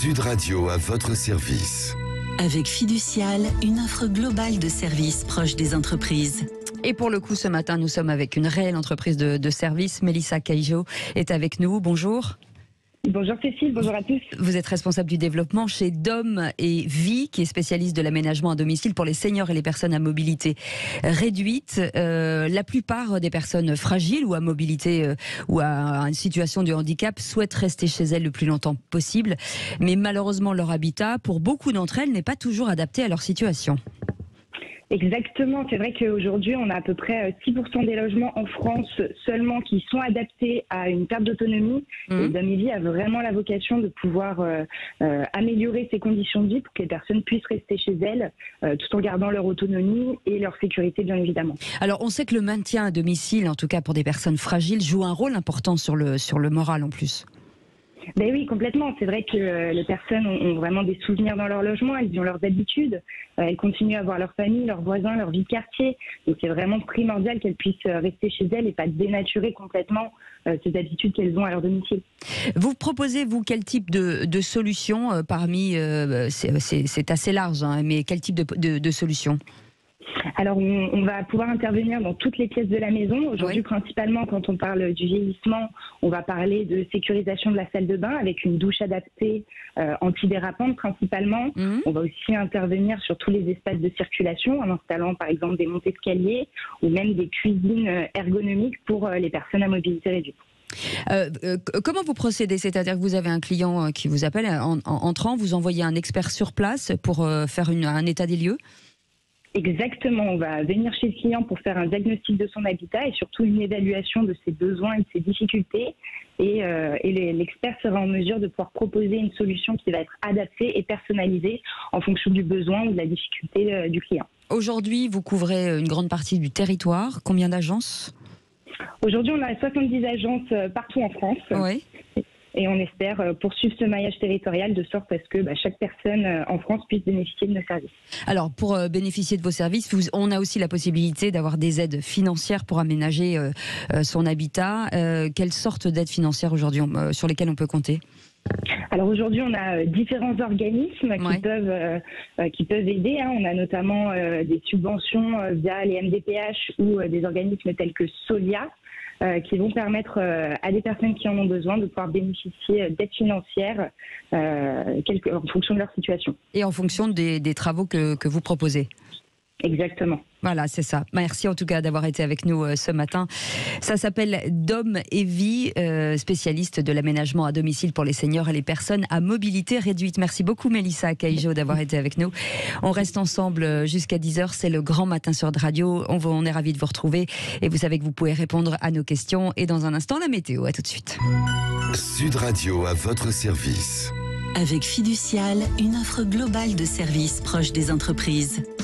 Sud Radio à votre service. Avec Fiducial, une offre globale de services proche des entreprises. Et pour le coup, ce matin, nous sommes avec une réelle entreprise de services. Mélissa Caigeot est avec nous. Bonjour. Bonjour Cécile, bonjour à tous. Vous êtes responsable du développement chez Dom et Vie, qui est spécialiste de l'aménagement à domicile pour les seniors et les personnes à mobilité réduite. La plupart des personnes fragiles ou à mobilité ou à une situation de handicap souhaitent rester chez elles le plus longtemps possible. Mais malheureusement, leur habitat, pour beaucoup d'entre elles, n'est pas toujours adapté à leur situation. Exactement, c'est vrai qu'aujourd'hui on a à peu près 6% des logements en France seulement qui sont adaptés à une perte d'autonomie. Et Dom et Vie a vraiment la vocation de pouvoir améliorer ces conditions de vie pour que les personnes puissent rester chez elles tout en gardant leur autonomie et leur sécurité bien évidemment. Alors on sait que le maintien à domicile, en tout cas pour des personnes fragiles, joue un rôle important sur le moral en plus. Ben oui, complètement. C'est vrai que les personnes ont vraiment des souvenirs dans leur logement, elles ont leurs habitudes, elles continuent à voir leur famille, leurs voisins, leur vie de quartier. Donc c'est vraiment primordial qu'elles puissent rester chez elles et pas dénaturer complètement ces habitudes qu'elles ont à leur domicile. Vous proposez, vous, quel type de solution parmi... c'est assez large, hein, mais quel type de solution ? Alors, on va pouvoir intervenir dans toutes les pièces de la maison. Aujourd'hui, principalement, quand on parle du vieillissement, on va parler de sécurisation de la salle de bain avec une douche adaptée, antidérapante principalement. On va aussi intervenir sur tous les espaces de circulation en installant, par exemple, des montes-escaliers ou même des cuisines ergonomiques pour les personnes à mobilité réduite. Comment vous procédez ? C'est-à-dire que vous avez un client qui vous appelle en entrant, vous envoyez un expert sur place pour faire un état des lieux ? Exactement, on va venir chez le client pour faire un diagnostic de son habitat et surtout une évaluation de ses besoins et de ses difficultés. Et l'expert sera en mesure de pouvoir proposer une solution qui va être adaptée et personnalisée en fonction du besoin ou de la difficulté du client. Aujourd'hui, vous couvrez une grande partie du territoire. Combien d'agences ? Aujourd'hui, on a 70 agences partout en France. Oui. Et on espère poursuivre ce maillage territorial de sorte à ce que chaque personne en France puisse bénéficier de nos services. Alors, pour bénéficier de vos services, on a aussi la possibilité d'avoir des aides financières pour aménager son habitat. Quelle sorte d'aides financières aujourd'hui sur lesquelles on peut compter ? Alors aujourd'hui, on a différents organismes qui peuvent aider. On a notamment des subventions via les MDPH ou des organismes tels que Solia, qui vont permettre à des personnes qui en ont besoin de pouvoir bénéficier d'aides financières en fonction de leur situation. Et en fonction des travaux que vous proposez. Exactement. Voilà, c'est ça. Merci en tout cas d'avoir été avec nous ce matin. Ça s'appelle Dom et Vie, spécialiste de l'aménagement à domicile pour les seniors et les personnes à mobilité réduite. Merci beaucoup Mélissa Caigeot d'avoir été avec nous. On reste ensemble jusqu'à 10h, c'est le grand matin sur Radio. On est ravis de vous retrouver et vous savez que vous pouvez répondre à nos questions. Et dans un instant, la météo. À tout de suite. Sud Radio à votre service. Avec Fiducial, une offre globale de services proche des entreprises.